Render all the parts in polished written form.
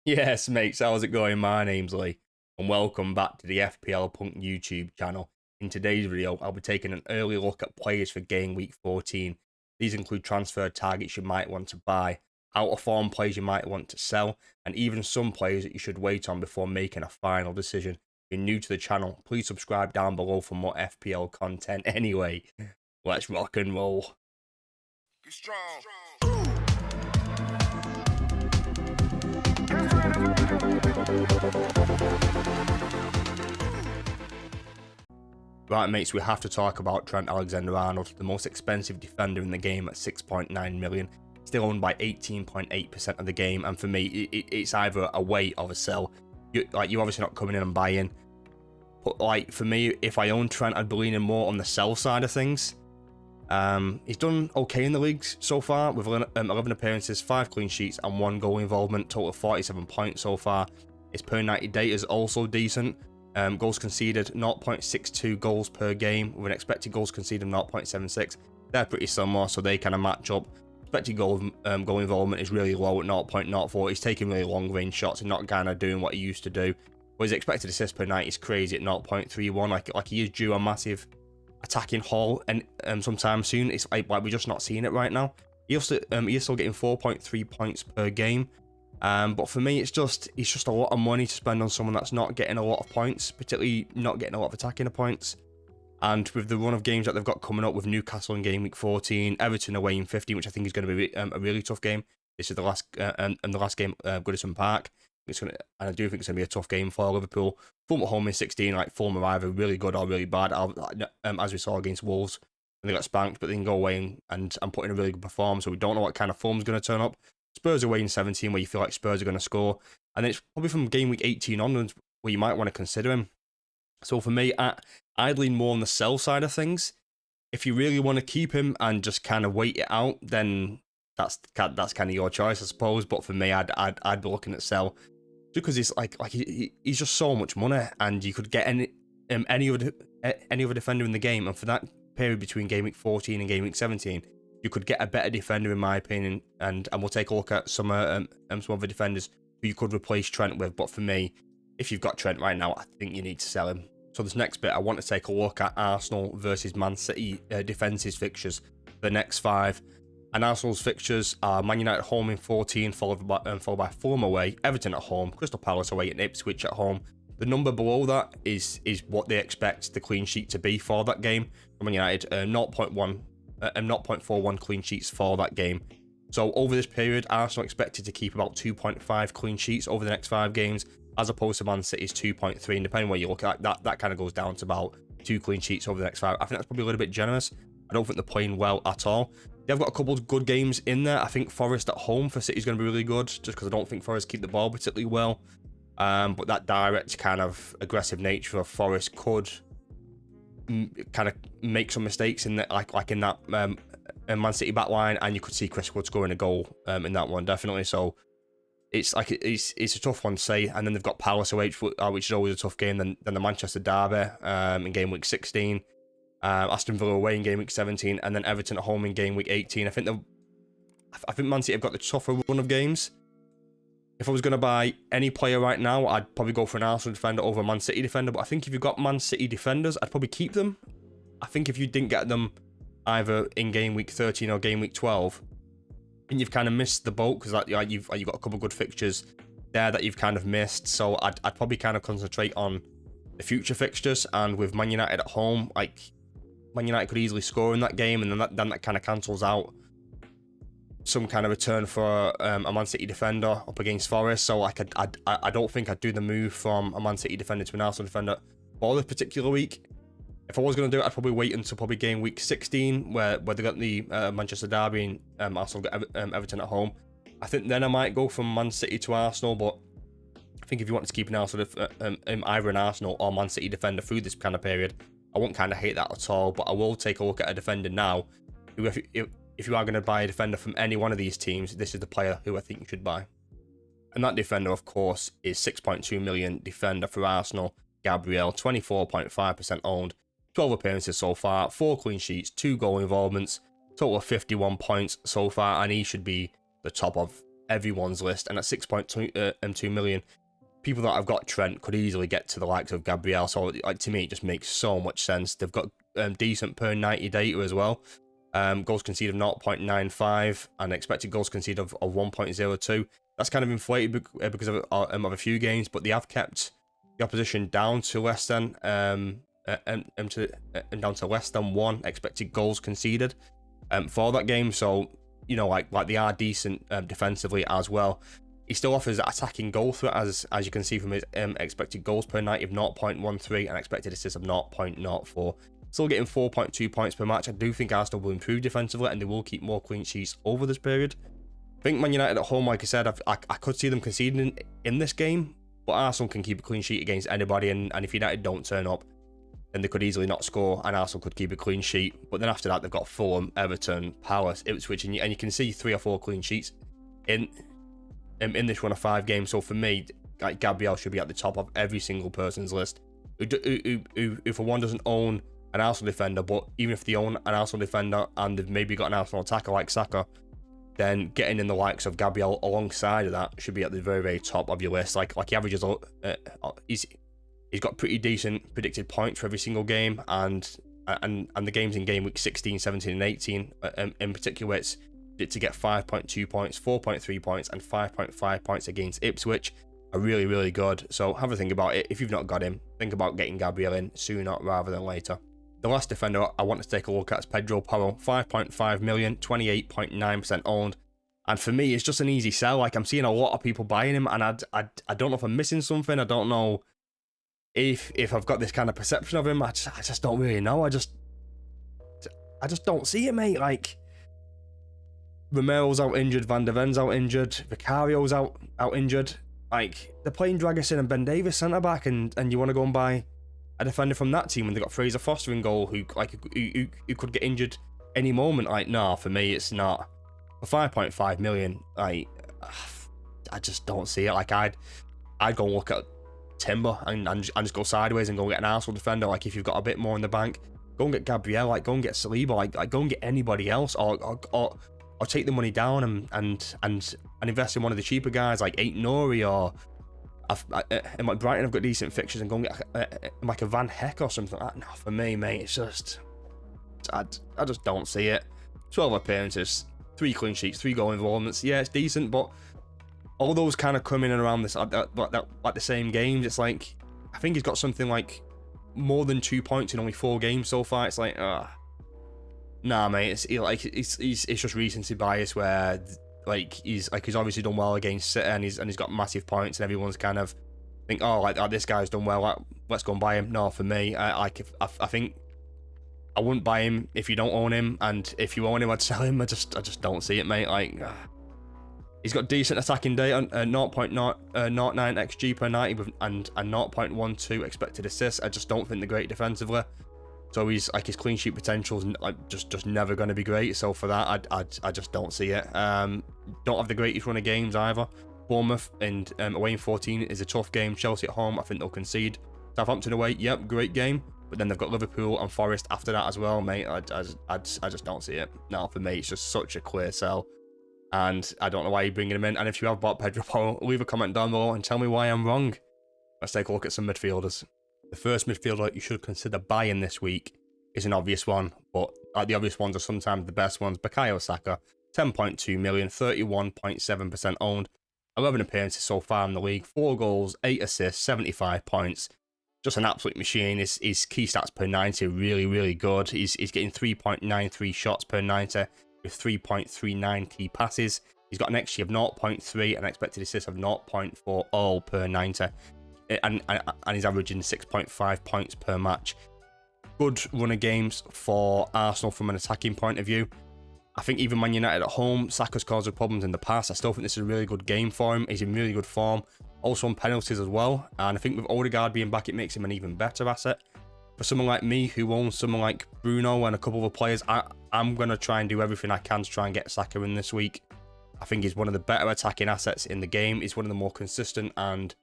Yes, mates, how's it going? My name's Lee, and welcome back to the FPL Punk YouTube channel. In today's video, I'll be taking an early look at players for Game Week 14. These include transfer targets you might want to buy, out-of-form players you might want to sell, and even some players that you should wait on before making a final decision. If you're new to the channel, please subscribe down below for more FPL content. Anyway, let's rock and roll. Be strong. Right, mates, we have to talk about Trent Alexander-Arnold, the most expensive defender in the game at 6.9 million, still owned by 18.8% of the game, and for me, it's either a wait or a sell. You're obviously not coming in and buying, but for me, if I own Trent, I'd be leaning more on the sell side of things. He's done okay in the leagues so far, with 11 appearances, 5 clean sheets, and 1 goal involvement, total of 47 points so far. His per 90 data is also decent. Goals conceded 0.62 goals per game, with an expected goals conceded of 0.76. They're pretty similar, so they kind of match up. Expected goal involvement is really low at 0.04. He's taking really long range shots and not kind of doing what he used to do. But his expected assist per night is crazy at 0.31. Like he is due a massive attacking haul and sometime soon. It's like we're just not seeing it right now. He is still getting 4.3 points per game. But for me, it's just a lot of money to spend on someone that's not getting a lot of points, particularly not getting a lot of attacking points. And with the run of games that they've got coming up with Newcastle in Game Week 14, Everton away in 15, which I think is going to be a really tough game. This is the last game, Goodison Park. And I do think it's going to be a tough game for Liverpool. Fulham at home in 16, like Fulham are either really good or really bad. As we saw against Wolves, and they got spanked, but they can go away and put in a really good performance. So we don't know what kind of form's going to turn up. Spurs away in 17, where you feel like Spurs are going to score. And then it's probably from Game Week 18 onwards where you might want to consider him. So for me, I'd lean more on the sell side of things. If you really want to keep him and just kind of wait it out, then that's kind of your choice, I suppose. But for me, I'd be looking at sell, just because he's he's just so much money, and you could get any other defender in the game, and for that period between Game Week 14 and Game Week 17. You could get a better defender, in my opinion, and we'll take a look at some other defenders who you could replace Trent with. But for me, if you've got Trent right now, I think you need to sell him. So this next bit, I want to take a look at Arsenal versus Man City defenses fixtures for the next 5. And Arsenal's fixtures are Man United at home in 14, followed by Fulham away, Everton at home, Crystal Palace away, and Ipswich at home. The number below that is what they expect the clean sheet to be for that game. For Man United, 0.41 clean sheets for that game. So over this period, Arsenal expected to keep about 2.5 clean sheets over the next 5 games, as opposed to Man City's 2.3. And depending where you look at that kind of goes down to about 2 clean sheets over the next 5. I think that's probably a little bit generous. I don't think they're playing well at all. They've got a couple of good games in there. I think Forest at home for City is going to be really good, just because I don't think Forest keep the ball particularly well. But that direct kind of aggressive nature of Forest could kind of make some mistakes in that, like in that Man City back line, and you could see Chris Wood scoring a goal in that one, definitely. So it's a tough one to say. And then they've got Palace away, which is always a tough game. Then the Manchester derby in Game Week 16, Aston Villa away in Game Week 17, and then Everton at home in Game Week 18. I think Man City have got the tougher run of games. If I was going to buy any player right now, I'd probably go for an Arsenal defender over a Man City defender. But I think if you've got Man City defenders, I'd probably keep them. I think if you didn't get them either in Game Week 13 or Game Week 12, and you've kind of missed the boat, because you've got a couple of good fixtures there that you've kind of missed. So I'd probably kind of concentrate on the future fixtures. And with Man United at home, Man United could easily score in that game, and then that kind of cancels out some kind of return for a Man City defender up against Forest. So I don't think I'd do the move from a Man City defender to an Arsenal defender for this particular week. If I was going to do it, I'd probably wait until probably Game Week 16, where they got the Manchester derby and Arsenal got Everton at home. I think then I might go from Man City to Arsenal, but I think if you want to keep an Arsenal, either an Arsenal or Man City defender through this kind of period, I won't kind of hate that at all. But I will take a look at a defender now who, if you are going to buy a defender from any one of these teams, this is the player who I think you should buy. And that defender, of course, is 6.2 million defender for Arsenal, Gabriel, 24.5% owned, 12 appearances so far, 4 clean sheets, 2 goal involvements, total of 51 points so far, and he should be the top of everyone's list, and at 6.2 million, people that have got Trent could easily get to the likes of Gabriel. So like, to me, it just makes so much sense. They've got decent per 90 data as well. Goals conceded of 0.95 and expected goals conceded of 1.02. That's kind of inflated because of a few games, but they have kept the opposition down to less than down to less than 1 expected goals conceded for that game. So you know, like they are decent defensively as well. He still offers that attacking goal threat, as you can see from his expected goals per 90 of 0.13 and expected assists of 0.04. Still getting 4.2 points per match. I do think Arsenal will improve defensively and they will keep more clean sheets over this period. I think Man United at home, like I said, I could see them conceding in this game, but Arsenal can keep a clean sheet against anybody, and if United don't turn up, then they could easily not score and Arsenal could keep a clean sheet. But then after that, they've got Fulham, Everton, Palace, Ipswich, and you can see 3 or 4 clean sheets in this run of 5 games. So for me, like, Gabriel should be at the top of every single person's list who for one doesn't own an Arsenal defender, but even if they own an Arsenal defender and they've maybe got an Arsenal attacker like Saka, then getting in the likes of Gabriel alongside of that should be at the very, very top of your list. Like he averages, he's got pretty decent predicted points for every single game, and the games in game week 16, 17, and 18 in particular, it's to get 5.2 points, 4.3 points, and 5.5 points against Ipswich are really, really good. So have a think about it. If you've not got him, think about getting Gabriel in sooner rather than later. The last defender I want to take a look at is Pedro Porro, 5.5 million, 28.9% owned. And for me, it's just an easy sell. Like, I'm seeing a lot of people buying him, and I don't know if I'm missing something. I don't know if I've got this kind of perception of him. I just don't really know. I just don't see it, mate. Like, Romero's out injured, Van de Ven's out injured, Vicario's out injured. Like, they're playing Dragusin and Ben Davies centre back, and you want to go and buy a defender from that team when they got Fraser Foster in goal, who could get injured any moment. Like, nah, for me, it's not. For 5.5 million, like, I just don't see it. Like, I'd go and look at Timber and just go sideways and go and get an Arsenal defender. Like, if you've got a bit more in the bank, go and get Gabriel. Like, go and get Saliba. Like go and get anybody else, or take the money down and invest in one of the cheaper guys like Aït-Nouri, or in my Brighton I've got decent fixtures, and go and get like a Van Heck or something like that. No, for me, mate, it's just I just don't see it. 12 appearances, 3 clean sheets, 3 goal involvements. Yeah, it's decent, but all those kind of come in and around this like the same games. It's like, I think he's got something like more than 2 points in only 4 games so far. It's like, nah, mate. It's just recency bias, where like he's obviously done well against City, and he's got massive points, and everyone's kind of think, oh, like this guy's done well, like, let's go and buy him. No, for me, I think I wouldn't buy him if you don't own him, and if you own him, I'd sell him. I just don't see it, mate. Like, he's got decent attacking data, 0.09 xG per 90 and 0.12 expected assists. I just don't think they're great defensively. So he's like, his clean sheet potential's like just never going to be great. So for that, I just don't see it. Don't have the greatest run of games either. Bournemouth and away in 14 is a tough game. Chelsea at home, I think they'll concede. Southampton away, yep, great game. But then they've got Liverpool and Forest after that as well, mate. I just don't see it. Now, for me, it's just such a clear sell, and I don't know why you're bringing him in. And if you have bought Pedro Porro, leave a comment down below and tell me why I'm wrong. Let's take a look at some midfielders. The first midfielder you should consider buying this week is an obvious one, but the obvious ones are sometimes the best ones. Bukayo Saka, 10.2 million, 31.7% owned, 11 appearances so far in the league, 4 goals, 8 assists, 75 points. Just an absolute machine. His key stats per 90 are really, really good. He's getting 3.93 shots per 90 with 3.39 key passes. He's got an XG of 0.3 and expected assists of 0.4 all per 90. And he's averaging 6.5 points per match. Good run of games for Arsenal from an attacking point of view. I think even Man United at home, Saka's caused problems in the past. I still think this is a really good game for him. He's in really good form. Also on penalties as well. And I think with Odegaard being back, it makes him an even better asset. For someone like me who owns someone like Bruno and a couple of other players, I'm going to try and do everything I can to try and get Saka in this week. I think he's one of the better attacking assets in the game. He's one of the more consistent and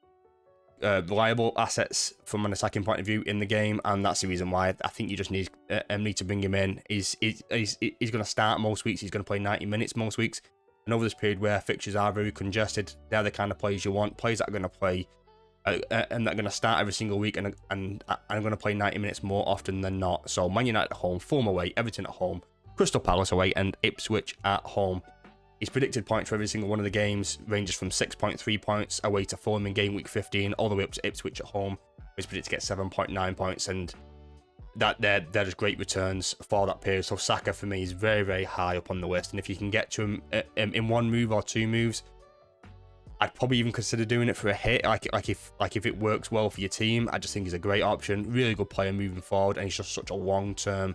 reliable assets from an attacking point of view in the game, and that's the reason why I think you just need to bring him in. He's going to start most weeks. He's going to play 90 minutes most weeks. And over this period where fixtures are very congested, they're the kind of players you want, players that are going to play and that are going to start every single week and are going to play 90 minutes more often than not. So Man United at home, Fulham away, Everton at home, Crystal Palace away, and Ipswich at home. His predicted points for every single one of the games ranges from 6.3 points away to Fulham in game week 15, all the way up to Ipswich at home. He's predicted to get 7.9 points, and they're just great returns for that period. So Saka for me is very, very high up on the list, and if you can get to him in one move or two moves, I'd probably even consider doing it for a hit. Like if it works well for your team, I just think he's a great option. Really good player moving forward, and he's just such a long-term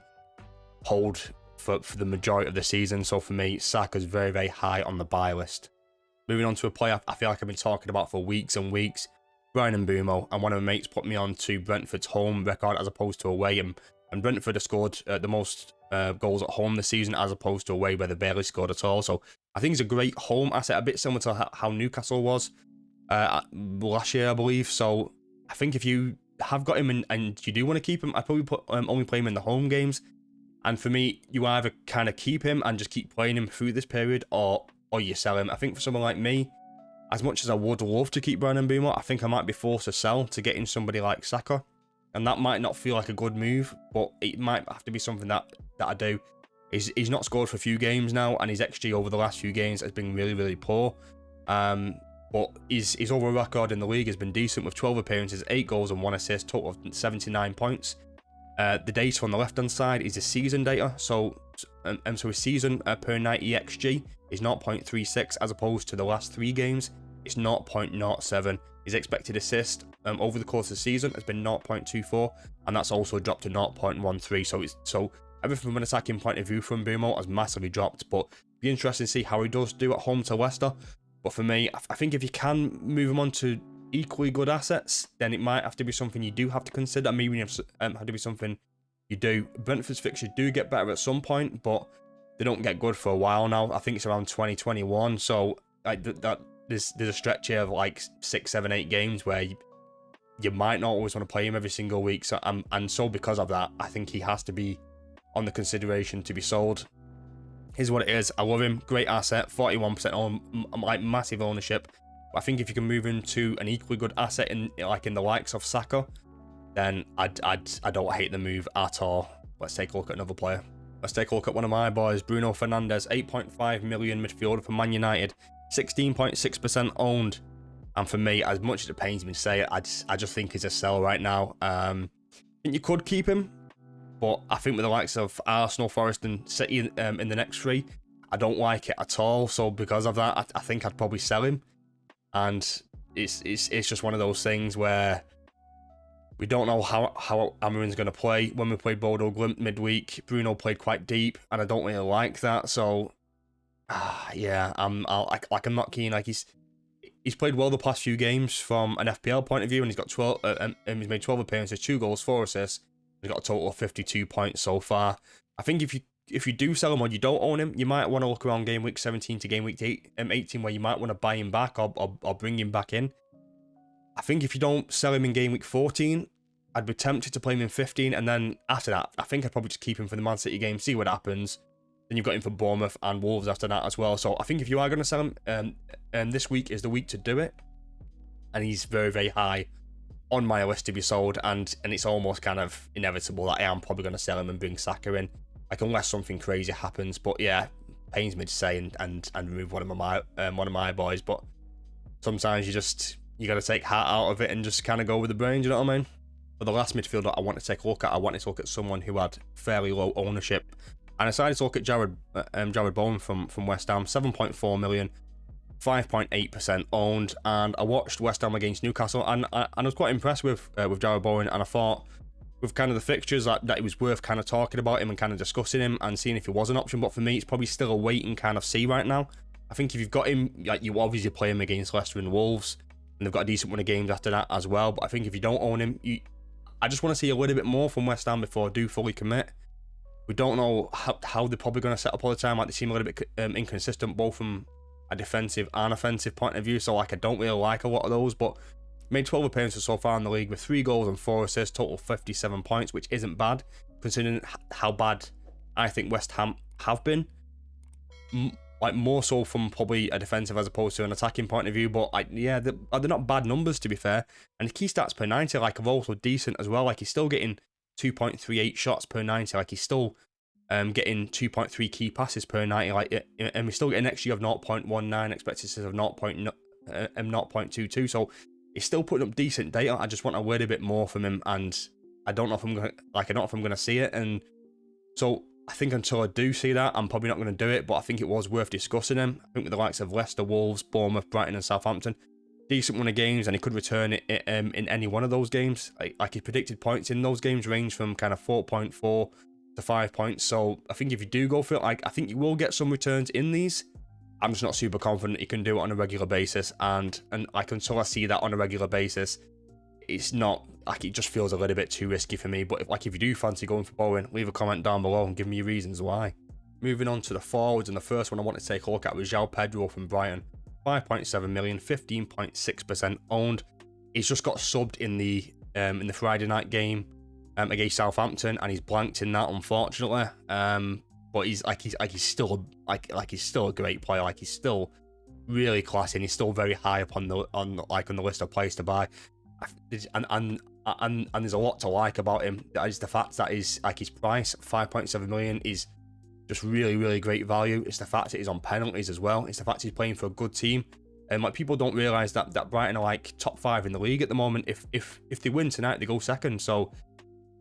hold for the majority of the season. So for me, Saka's very, very high on the buy list. Moving on to a player I feel like I've been talking about for weeks and weeks, Brian Mbeumo, and one of my mates put me on to Brentford's home record as opposed to away, and Brentford have scored the most goals at home this season as opposed to away where they barely scored at all. So I think he's a great home asset, a bit similar to how Newcastle was last year, I believe. So I think if you have got him and you do want to keep him, I'd probably only play him in the home games. And for me, you either kind of keep him and just keep playing him through this period, or you sell him. I think for someone like me, as much as I would love to keep Brian Mbeumo, I think I might be forced to sell to get in somebody like Saka. And that might not feel like a good move, but it might have to be something that I do. He's not scored for a few games now, and his XG over the last few games has been really, really poor. But his overall record in the league has been decent with 12 appearances, 8 goals and 1 assist, total of 79 points. The data on the left-hand side is the season data. So his season per 90 XG is 0.36 as opposed to the last 3 games. It's 0.07. His expected assist over the course of the season has been 0.24, and that's also dropped to 0.13. So everything from an attacking point of view from Mbeumo has massively dropped, but it'll be interesting to see how he does do at home to Leicester. But for me, I think if you can move him on to equally good assets, then it might have to be something you do have to consider. Maybe have to be something you do. Brentford's fixtures do get better at some point, but they don't get good for a while now. I think it's around 2021. So like there's a stretch here of like 6, 7, 8 games where you might not always want to play him every single week. So and so because of that, I think he has to be on the consideration to be sold. Here's what it is. I love him. Great asset. 41% on, like massive ownership. But I think if you can move into an equally good asset in the likes of Saka, then I don't hate the move at all. Let's take a look at another player. Let's take a look at one of my boys, Bruno Fernandes, 8.5 million midfielder for Man United, 16.6% owned. And for me, as much as it pains me to say it, I just think he's a sell right now. I think you could keep him, but I think with the likes of Arsenal, Forest, and City in the next 3, I don't like it at all. So because of that, I think I'd probably sell him. And it's just one of those things where we don't know how Amarin's going to play. When we played Bodo Glimt midweek, Bruno played quite deep, and I don't really like that. So yeah, I'm not keen. Like he's played well the past few games from an FPL point of view, and he's got 12. He's made 12 appearances, 2 goals, 4 assists. He's got a total of 52 points so far. I think if you do sell him or you don't own him, you might want to look around game week 17 to game week 18 where you might want to buy him back or bring him back in. I think if you don't sell him in game week 14, I'd be tempted to play him in 15, and then after that, I think I'd probably just keep him for the Man City game, see what happens. Then you've got him for Bournemouth and Wolves after that as well. So I think if you are going to sell him, this week is the week to do it. And he's very, very high on my list to be sold, and it's almost kind of inevitable that I am probably going to sell him and bring Saka in, like unless something crazy happens. But yeah, pains me to say and remove one of my boys. But sometimes you got to take heart out of it and just kind of go with the brain. Do you know what I mean? But the last midfielder I want to take a look at, I wanted to look at someone who had fairly low ownership, and I decided to look at Jared Bowen from West Ham, 7.4 million. 5.8% owned, and I watched West Ham against Newcastle, and I was quite impressed with Jared Bowen, and I thought with kind of the fixtures that it was worth kind of talking about him and kind of discussing him and seeing if he was an option. But for me, it's probably still a wait and kind of see right now. I think if you've got him, like you obviously play him against Leicester and Wolves, and they've got a decent run of games after that as well. But I think if you don't own him, I just want to see a little bit more from West Ham before I do fully commit. We don't know how they're probably going to set up all the time. Like they seem a little bit inconsistent, both from a defensive and offensive point of view, so like I don't really like a lot of those, but made 12 appearances so far in the league with 3 goals and 4 assists, total 57 points, which isn't bad considering how bad I think West Ham have been. like more so from probably a defensive as opposed to an attacking point of view. But yeah, they're not bad numbers, to be fair. And the key stats per 90 like are also decent as well. Like he's still getting 2.38 shots per 90. Like he's still getting 2.3 key passes per 90. Like and we still get an XG of 0.19, expected assist of 0.22. So he's still putting up decent data. I just want a little bit more from him, and I don't know if I'm gonna see it. And so I think until I do see that, I'm probably not going to do it, but I think it was worth discussing him. I think with the likes of Leicester, Wolves, Bournemouth, Brighton and Southampton, decent run of games, and he could return it in any one of those games. Like his predicted points in those games range from kind of 4.4 to 5 points. So I think if you do go for it, like I think you will get some returns in these. I'm just not super confident he can do it on a regular basis, and like until I see that on a regular basis, it's not, like, it just feels a little bit too risky for me. But if you do fancy going for Bowen, leave a comment down below and give me your reasons why. Moving on to the forwards, and the first one I want to take a look at was João Pedro from Brighton. 5.7 million, 15.6% owned. He's just got subbed in the Friday night game against Southampton, and he's blanked in that, unfortunately. But he's still a great player. Like, he's still really classy, and he's still very high up on the list of players to buy. And there's a lot to like about him. That is the fact that his price, 5.7 million, is just really great value. It's the fact that he's on penalties as well. It's the fact he's playing for a good team. And like, people don't realise that Brighton are like top 5 in the league at the moment. If they win tonight, they go second. So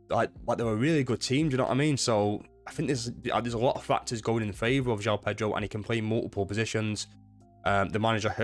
like they're a really good team. Do you know what I mean? So I think there's a lot of factors going in favour of João Pedro, and he can play multiple positions. The manager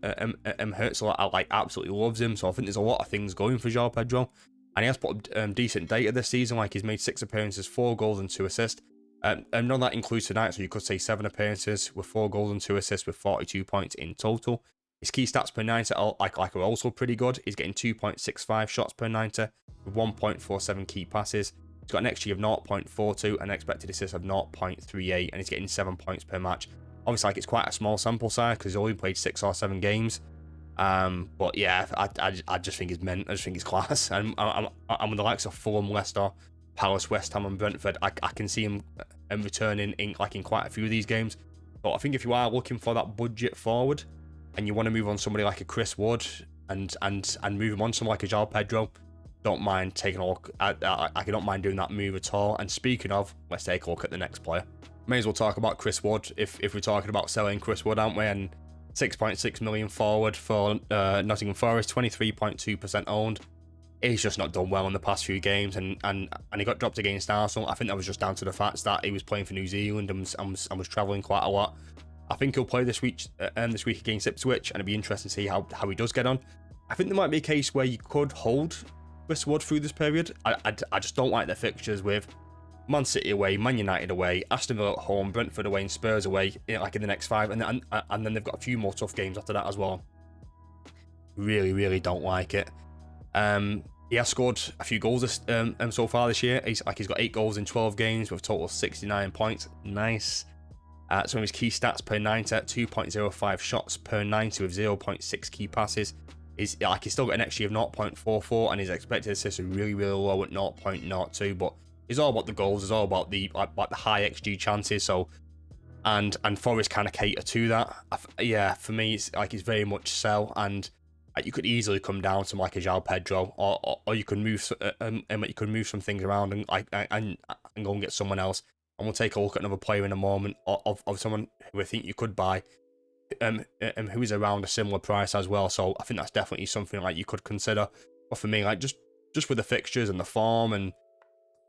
Hertzler like absolutely loves him, so I think there's a lot of things going for João Pedro, and he has put up decent data this season. Like, he's made 6 appearances, 4 goals and 2 assists, and none of that includes tonight, so you could say 7 appearances with 4 goals and 2 assists with 42 points in total. His key stats per 90 are also pretty good. He's getting 2.65 shots per 90 with 1.47 key passes. He's got an XG of 0.42, an expected assist of 0.38, and he's getting 7 points per match. Obviously, like, it's quite a small sample size because he's only played 6 or 7 games. But yeah, I just think he's meant. I just think he's class. And I'm with the likes of Fulham, Leicester, Palace, West Ham, and Brentford. I can see him returning in quite a few of these games. But I think if you are looking for that budget forward, and you want to move on somebody like a Chris Wood and move him on somebody like a João Pedro, don't mind taking a look. I don't mind doing that move at all. And speaking of, let's take a look at the next player. May as well talk about Chris Wood if we're talking about selling Chris Wood, aren't we? And 6.6 million forward for Nottingham Forest, 23.2% owned. He's just not done well in the past few games, and he got dropped against Arsenal. I think that was just down to the fact that he was playing for New Zealand and was travelling quite a lot. I think he'll play this week against Ipswich, and it'd be interesting to see how he does get on. I think there might be a case where you could hold Chris Wood through this period. I just don't like the fixtures with Man City away, Man United away, Aston Villa at home, Brentford away, and Spurs away, like in the next 5, and then they've got a few more tough games after that as well. Really don't like it. He has scored a few goals so far this year. He's got 8 goals in 12 games with a total of 69 points. Nice. Some of his key stats per 90, 2.05 shots per 90 with 0.6 key passes. He's still got an XG of 0.44, and his expected assists are really low at 0.02, but it's all about the goals. It's all about the high XG chances. So, and Forest kind of cater to that. Yeah, for me, it's very much sell, and you could easily come down to like a João Pedro, or you could move some things around and go and get someone else. And we'll take a look at another player in a moment of someone who I think you could buy, who is around a similar price as well. So I think that's definitely something like you could consider. But for me, like just with the fixtures and the form and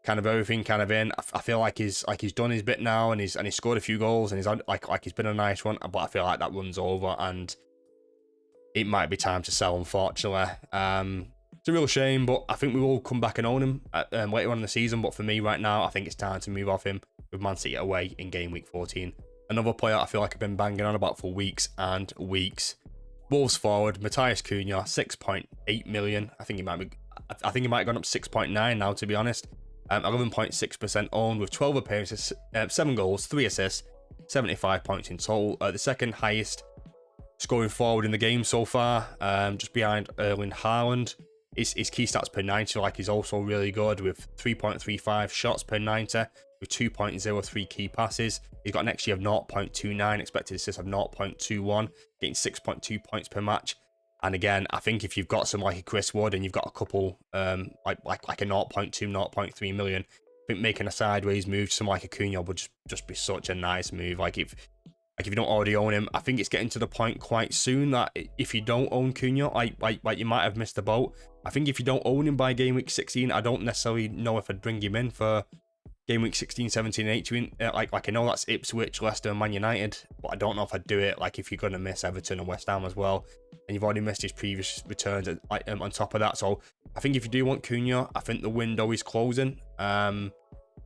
kind of everything kind of in, I feel like he's done his bit now, and he's scored a few goals, and he's been a nice one. But I feel like that runs over, and it might be time to sell, unfortunately. It's a real shame, but I think we will come back and own him later on in the season. But for me right now, I think it's time to move off him with Man City away in game week 14. Another player I feel like I've been banging on about for weeks and weeks. Wolves forward Matheus Cunha, 6.8 million. I think he might have gone up 6.9 now, to be honest. 11.6% owned with 12 appearances, 7 goals, 3 assists, 75 points in total. The second highest scoring forward in the game so far, just behind Erling Haaland. His key stats per 90 he's also really good with 3.35 shots per 90 with 2.03 key passes. He's got an XG of 0.29, expected assists of 0.21, getting 6.2 points per match. And again, I think if you've got someone like a Chris Wood and you've got a couple like a 0.2, 0.3 million, I think making a sideways move to someone like a Cunha would just be such a nice move. Like if you don't already own him, I think it's getting to the point quite soon that if you don't own Cunha, like you might have missed the boat. I think if you don't own him by game week 16, I don't necessarily know if I'd bring him in for game week 16, 17, 18. Like I know that's Ipswich, Leicester, and Man United, but I don't know if I'd do it. Like if you're gonna miss Everton and West Ham as well, and you've already missed his previous returns on top of that. So I think if you do want Cunha, I think the window is closing, and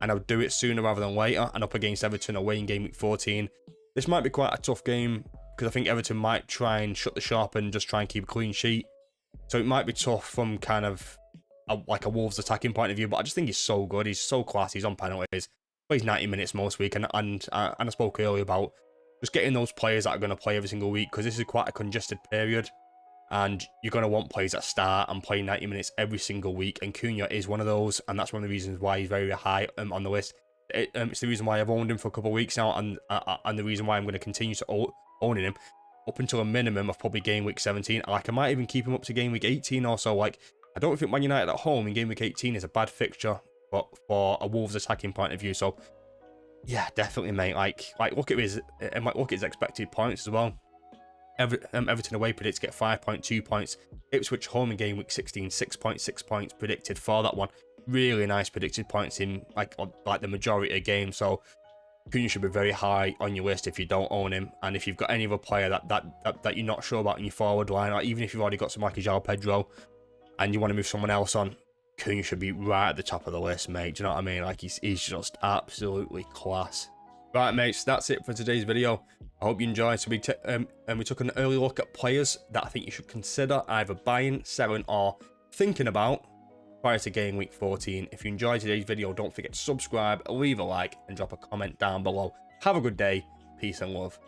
I would do it sooner rather than later. And up against Everton away in game week 14. This might be quite a tough game because I think Everton might try and shut the shop and just try and keep a clean sheet. So it might be tough from kind of like a Wolves attacking point of view, but I just think he's so good. He's so classy. He's on penalties. Plays 90 minutes most week. And I spoke earlier about just getting those players that are going to play every single week because this is quite a congested period. And you're going to want players that start and play 90 minutes every single week. And Cunha is one of those. And that's one of the reasons why he's very high on the list. It's the reason why I've owned him for a couple of weeks now, and the reason why I'm going to continue to owning him up until a minimum of probably game week 17. Like I might even keep him up to game week 18 or so. Like I don't think Man United at home in game week 18 is a bad fixture, but for a Wolves attacking point of view. So yeah, definitely, mate. Like look at his expected points as well. Everton away predicted to get 5.2 points. Ipswich home in game week 16, 6.6 points predicted for that one. Really nice predicted points in like the majority of games. So Cunha should be very high on your list if you don't own him. And if you've got any other player that you're not sure about in your forward line, or even if you've already got some like a João Pedro and you want to move someone else on, Cunha should be right at the top of the list, mate. Do you know what I mean? Like he's just absolutely class. Right, mates, that's it for today's video. I hope you enjoyed. So we took an early look at players that I think you should consider either buying, selling, or thinking about prior to game week 14. If you enjoyed today's video, don't forget to subscribe, leave a like, and drop a comment down below. Have a good day. Peace and love.